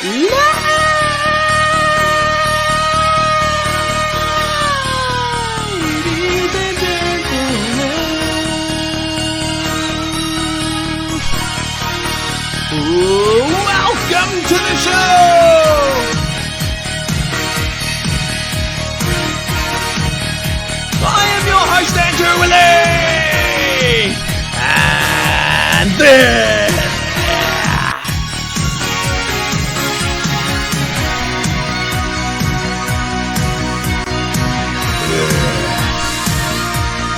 Welcome to the show! I am your host, Andrew Illy! And this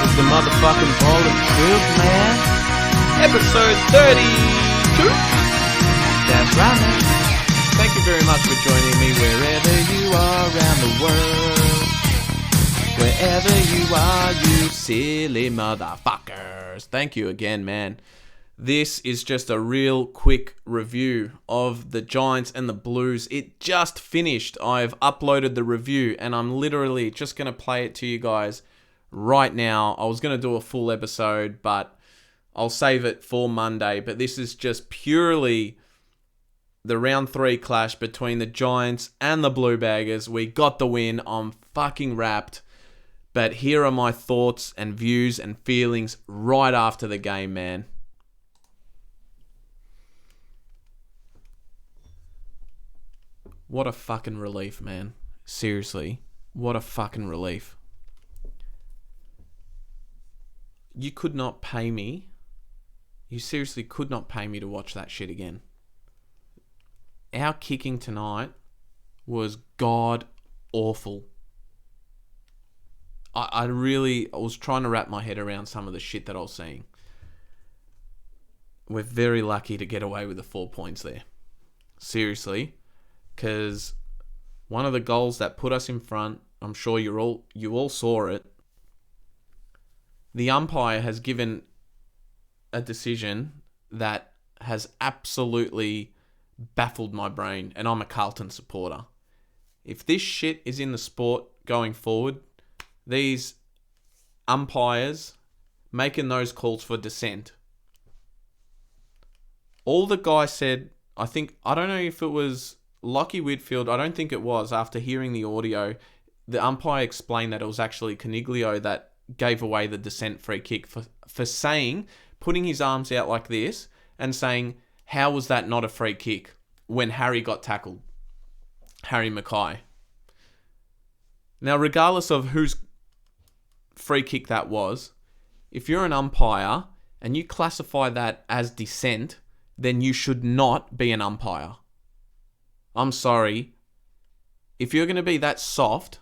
is the motherfucking Ball of Truth, man. Episode 32. That's right, man. Thank you very much for joining me wherever you are around the world. Wherever you are, you silly motherfuckers. Thank you again, man. This is just a real quick review of the Giants and the Blues. It just finished. I've uploaded the review and I'm literally just going to play it to you guys right now. I was going to do a full episode, but I'll save it for Monday. But this is just purely the round 3 clash between the Giants and the Blue Baggers. We got the win. I'm fucking wrapped. But here are my thoughts and views and feelings right after the game, man. What a fucking relief, man. Seriously. What a fucking relief. You could not pay me. You seriously could not pay me to watch that shit again. Our kicking tonight was god awful. I was trying to wrap my head around some of the shit that I was seeing. We're very lucky to get away with the 4 points there. Seriously. Because one of the goals that put us in front, I'm sure you all saw it. The umpire has given a decision that has absolutely baffled my brain, and I'm a Carlton supporter. If this shit is in the sport going forward, these umpires making those calls for dissent. All the guy said, I don't know if it was Lockie Whitfield, I don't think it was, after hearing the audio, the umpire explained that it was actually Coniglio that gave away the dissent free kick for saying, putting his arms out like this and saying, how was that not a free kick when Harry got tackled? Harry Mackay. Now, regardless of whose free kick that was, if you're an umpire and you classify that as dissent, then you should not be an umpire. I'm sorry. If you're going to be that soft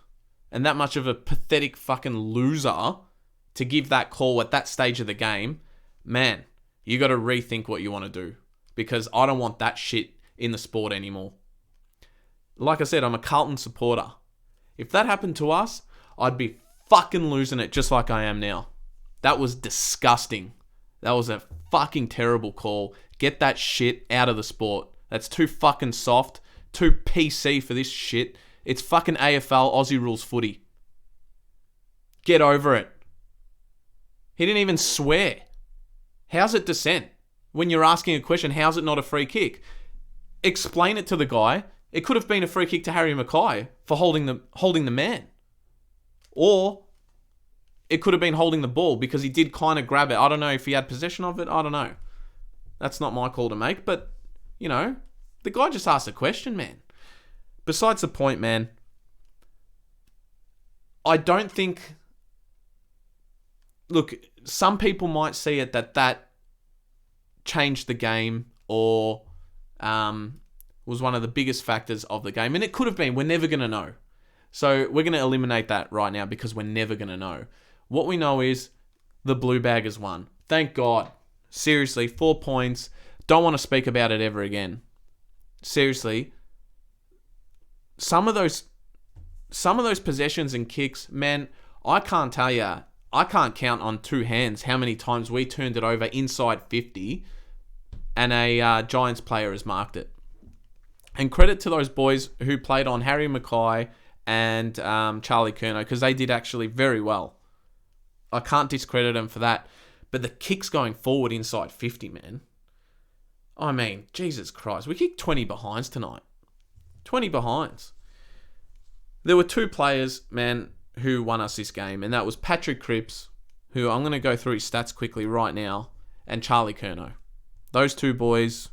and that much of a pathetic fucking loser to give that call at that stage of the game, man, you got to rethink what you want to do. Because I don't want that shit in the sport anymore. Like I said, I'm a Carlton supporter. If that happened to us, I'd be fucking losing it just like I am now. That was disgusting. That was a fucking terrible call. Get that shit out of the sport. That's too fucking soft. Too PC for this shit. It's fucking AFL Aussie rules footy. Get over it. He didn't even swear. How's it dissent? When you're asking a question, how's it not a free kick? Explain it to the guy. It could have been a free kick to Harry Mackay for holding the man. Or it could have been holding the ball because he did kind of grab it. I don't know if he had possession of it. I don't know. That's not my call to make. But, you know, the guy just asked a question, man. Besides the point, man, I don't think... Look, some people might see it that changed the game or was one of the biggest factors of the game. And it could have been. We're never going to know. So we're going to eliminate that right now because we're never going to know. What we know is the Blue Baggers won. Thank God. Seriously, 4 points. Don't want to speak about it ever again. Seriously. Some of those possessions and kicks, man, I can't tell you. I can't count on two hands how many times we turned it over inside 50 and a Giants player has marked it. And credit to those boys who played on Harry Mackay and Charlie Curnow because they did actually very well. I can't discredit them for that. But the kicks going forward inside 50, man. I mean, Jesus Christ. We kicked 20 behinds tonight. 20 behinds. There were two players, man, who won us this game, and that was Patrick Cripps, who I'm going to go through his stats quickly right now, and Charlie Curnow. Those two boys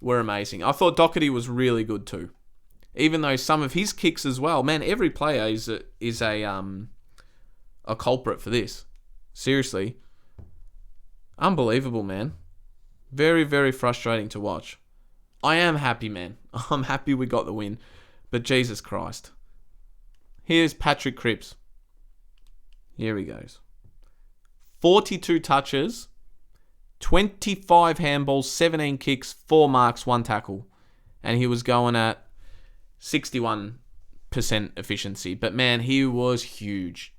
were amazing. I thought Doherty was really good too. Even though some of his kicks as well, man, every player is a culprit for this. Seriously. Unbelievable, man. Very, very frustrating to watch. I am happy, man. I'm happy we got the win. But Jesus Christ. Here's Patrick Cripps. Here he goes. 42 touches, 25 handballs, 17 kicks, 4 marks, 1 tackle. And he was going at 61% efficiency. But man, he was huge.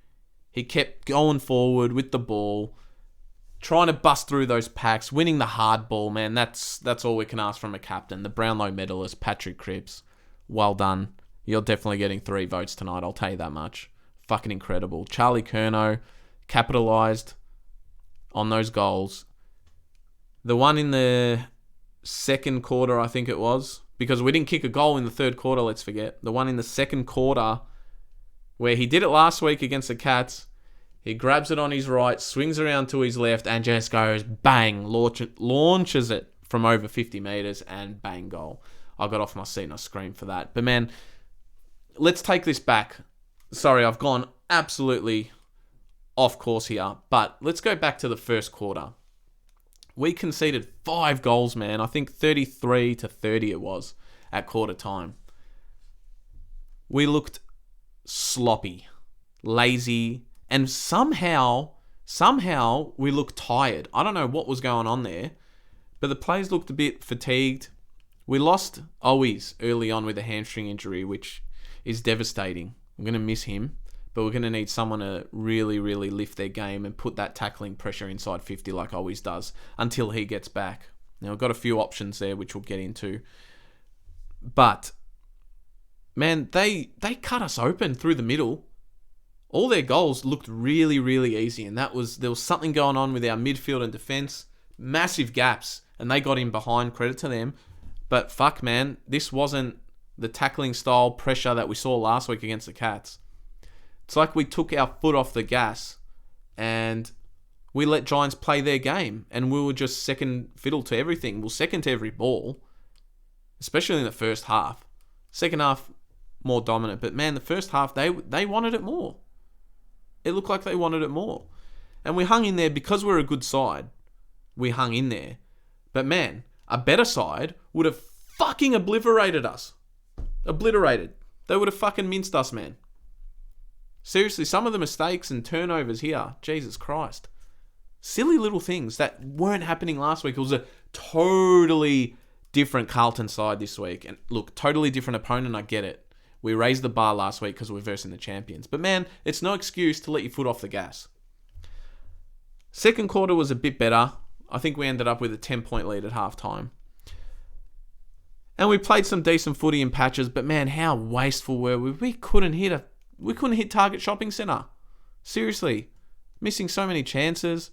He kept going forward with the ball, trying to bust through those packs, winning the hard ball, man. That's all we can ask from a captain. The Brownlow medalist, Patrick Cripps. Well done. You're definitely getting 3 votes tonight, I'll tell you that much. Fucking incredible. Charlie Curnow capitalised on those goals. The one in the second quarter, I think it was, because we didn't kick a goal in the third quarter, let's forget. The one in the second quarter, where he did it last week against the Cats. He grabs it on his right, swings around to his left, and just goes bang, launches it from over 50 metres, and bang, goal. I got off my seat and I screamed for that. But man, let's take this back. Sorry, I've gone absolutely off course here, but let's go back to the first quarter. We conceded 5 goals, man. I think 33-30 it was at quarter time. We looked sloppy, lazy, and somehow we looked tired. I don't know what was going on there, but the players looked a bit fatigued. We lost Owies early on with a hamstring injury, which is devastating. I'm going to miss him, but we're going to need someone to really, really lift their game and put that tackling pressure inside 50 like Owies does until he gets back. Now, I've got a few options there, which we'll get into. But, man, they cut us open through the middle. All their goals looked really, really easy, and there was something going on with our midfield and defence. Massive gaps, and they got in behind, credit to them. But fuck, man, this wasn't the tackling style pressure that we saw last week against the Cats. It's like we took our foot off the gas and we let Giants play their game, and we were just second fiddle to everything. Well, second to every ball, especially in the first half. Second half, more dominant. But man, the first half, they wanted it more. It looked like they wanted it more. And we hung in there because we're a good side. We hung in there. But man, a better side would have fucking obliterated us. Obliterated. They would have fucking minced us, man. Seriously, some of the mistakes and turnovers here, Jesus Christ. Silly little things that weren't happening last week. It was a totally different Carlton side this week. And look, totally different opponent, I get it. We raised the bar last week because we're versing the champions. But man, it's no excuse to let your foot off the gas. Second quarter was a bit better. I think we ended up with a 10-point lead at halftime. And we played some decent footy in patches, but man, how wasteful were we? We couldn't hit Target Shopping Centre. Seriously. Missing so many chances.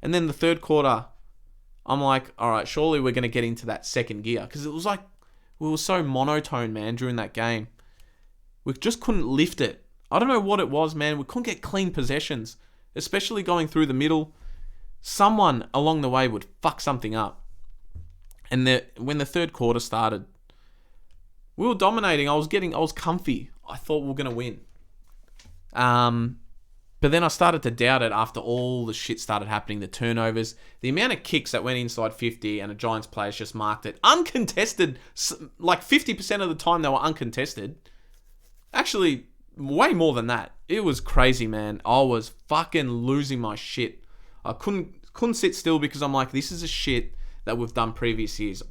And then the third quarter, I'm like, all right, surely we're going to get into that second gear. Because it was like, we were so monotone, man, during that game. We just couldn't lift it. I don't know what it was, man. We couldn't get clean possessions, especially going through the middle. Someone along the way would fuck something up. And when the third quarter started, we were dominating. I was comfy. I thought we were going to win. But then I started to doubt it after all the shit started happening, the turnovers, the amount of kicks that went inside 50 and a Giants players just marked it. Uncontested, like 50% of the time they were uncontested. Actually, way more than that. It was crazy, man. I was fucking losing my shit. I couldn't sit still because I'm like, this is a shit that we've done previous years.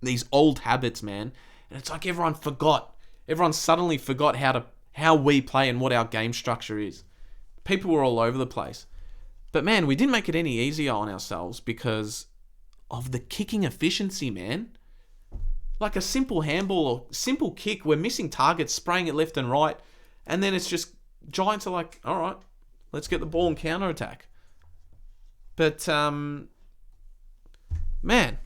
These old habits, man. And it's like everyone forgot. Everyone suddenly forgot how we play and what our game structure is. People were all over the place. But man, we didn't make it any easier on ourselves because of the kicking efficiency, man. Like a simple handball or simple kick, we're missing targets, spraying it left and right. And then it's just, Giants are like, all right, let's get the ball and counter-attack. But, man,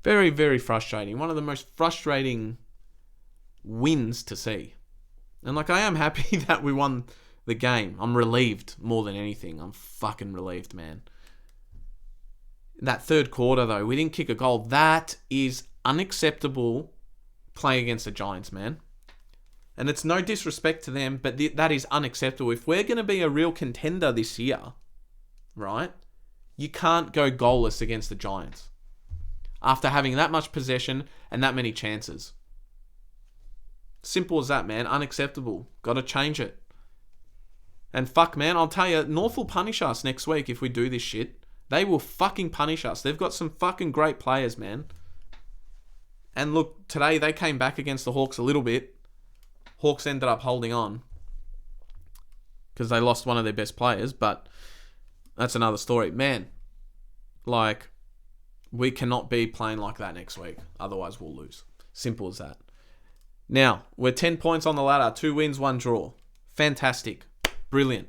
very, very frustrating. One of the most frustrating wins to see. And like, I am happy that we won the game. I'm relieved more than anything. I'm fucking relieved, man. That third quarter, though, we didn't kick a goal. That is unacceptable playing against the Giants, man. And it's no disrespect to them, but that is unacceptable. If we're going to be a real contender this year, right, you can't go goalless against the Giants after having that much possession and that many chances. Simple as that, man. Unacceptable. Got to change it. And fuck, man, I'll tell you, North will punish us next week if we do this shit. They will fucking punish us. They've got some fucking great players, man. And look, today they came back against the Hawks a little bit. Hawks ended up holding on because they lost one of their best players, but that's another story. Man, like, we cannot be playing like that next week. Otherwise, we'll lose. Simple as that. Now, we're 10 points on the ladder. 2 wins, 1 draw. Fantastic. Brilliant.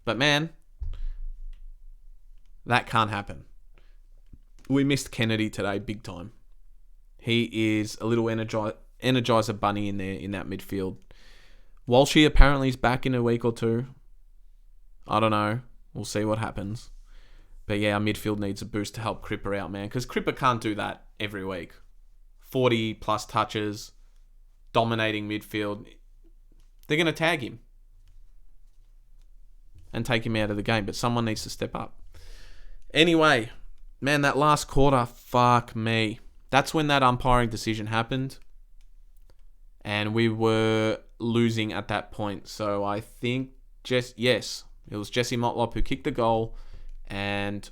But man, that can't happen. We missed Kennedy today big time. He is a little Energizer bunny in there in that midfield. Walshy apparently is back in a week or two. I don't know. We'll see what happens. But yeah, our midfield needs a boost to help Cripper out, man. Because Cripper can't do that every week. 40 plus touches, dominating midfield. They're going to tag him and take him out of the game. But someone needs to step up. Anyway, man, that last quarter, fuck me. That's when that umpiring decision happened. And we were losing at that point. So I think, yes, it was Jesse Motlop who kicked the goal. And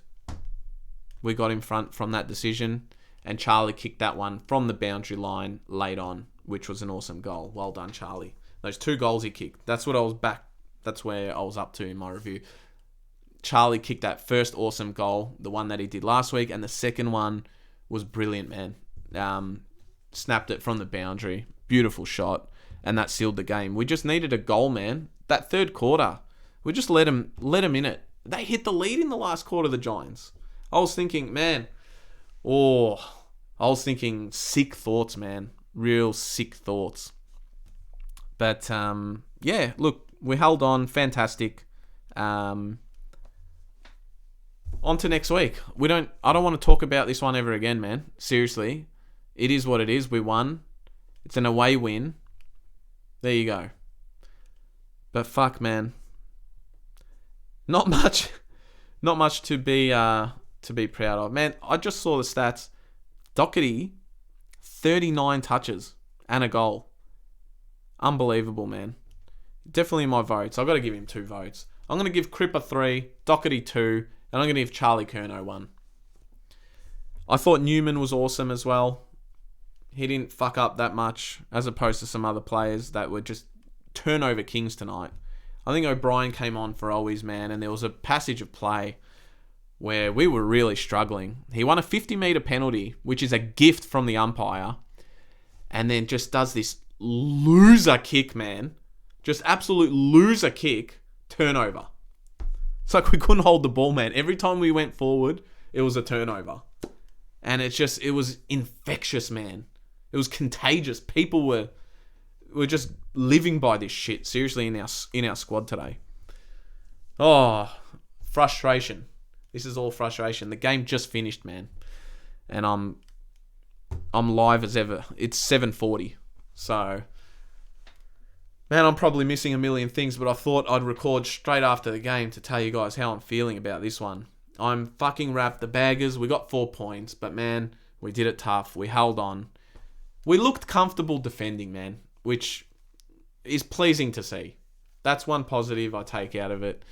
we got in front from that decision. And Charlie kicked that one from the boundary line late on, which was an awesome goal. Well done, Charlie. Those 2 goals he kicked. That's what I was back. That's where I was up to in my review. Charlie kicked that first awesome goal, the one that he did last week. And the second one was brilliant, man. Snapped it from the boundary. Beautiful shot. And that sealed the game. We just needed a goal, man. That third quarter, we just let them in it. They hit the lead in the last quarter, the Giants. I was thinking, man, sick thoughts, man. Real sick thoughts. But, yeah, look, we held on. Fantastic. On to next week. I don't want to talk about this one ever again, man. Seriously. It is what it is. We won. It's an away win. There you go. But fuck, man. Not much to be proud of. Man, I just saw the stats. Doherty, 39 touches and a goal. Unbelievable, man. Definitely my votes. I've got to give him 2 votes. I'm going to give Cripper 3, Doherty 2, and I'm going to give Charlie Curnow 1. I thought Newman was awesome as well. He didn't fuck up that much as opposed to some other players that were just turnover kings tonight. I think O'Brien came on for always, man, and there was a passage of play where we were really struggling. He won a 50-metre penalty, which is a gift from the umpire, and then just does this loser kick, man. Just absolute loser kick, turnover. It's like we couldn't hold the ball, man. Every time we went forward, it was a turnover. And it was infectious, man. It was contagious. People were just living by this shit, seriously, in our squad today. Oh, frustration. This is all frustration. The game just finished, man. And I'm live as ever. It's 7:40. So, man, I'm probably missing a million things, but I thought I'd record straight after the game to tell you guys how I'm feeling about this one. I'm fucking wrapped. The Baggers, we got 4 points, but man, we did it tough. We held on. We looked comfortable defending, man, which is pleasing to see. That's one positive I take out of it.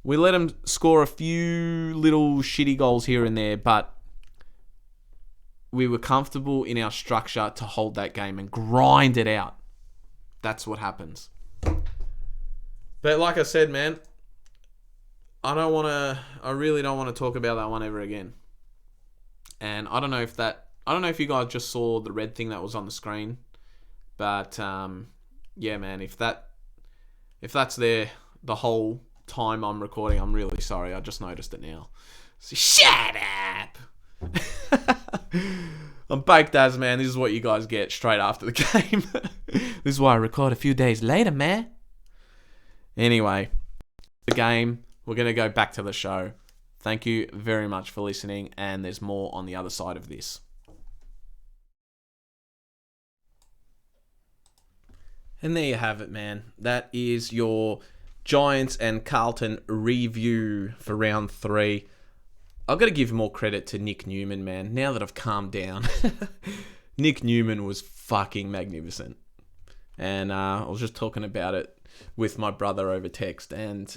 We let them score a few little shitty goals here and there, but we were comfortable in our structure to hold that game and grind it out. That's what happens. But like I said, man, I really don't want to talk about that one ever again. And I don't know if you guys just saw the red thing that was on the screen, but yeah, man, if that's there the whole time I'm recording, I'm really sorry. I just noticed it now. So shut up. I'm baked as, man. This is what you guys get straight after the game. This is why I record a few days later, man. Anyway, the game. We're going to go back to the show. Thank you very much for listening, and there's more on the other side of this. And there you have it, man. That is your Giants and Carlton review for round 3. I've got to give more credit to Nick Newman, man. Now that I've calmed down. Nick Newman was fucking magnificent. And I was just talking about it with my brother over text. And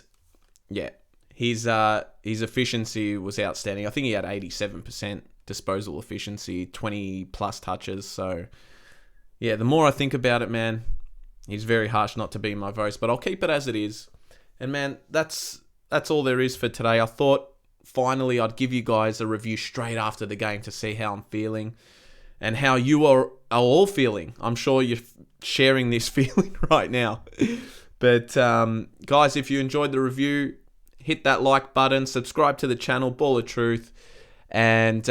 yeah, his efficiency was outstanding. I think he had 87% disposal efficiency, 20 plus touches. So yeah, the more I think about it, man, he's very harsh not to be my voice, but I'll keep it as it is. And man, that's all there is for today. I thought finally I'd give you guys a review straight after the game to see how I'm feeling and how you are all feeling. I'm sure you're sharing this feeling right now. But guys, if you enjoyed the review, hit that like button, subscribe to the channel, Ball of Truth, and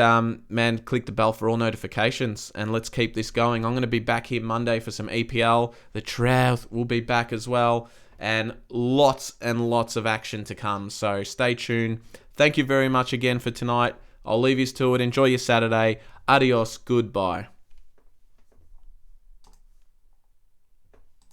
man, click the bell for all notifications, and let's keep this going. I'm going to be back here Monday for some EPL. The Trouth will be back as well, and lots of action to come, so stay tuned. Thank you very much again for tonight. I'll leave you to it. Enjoy your Saturday. Adios. Goodbye.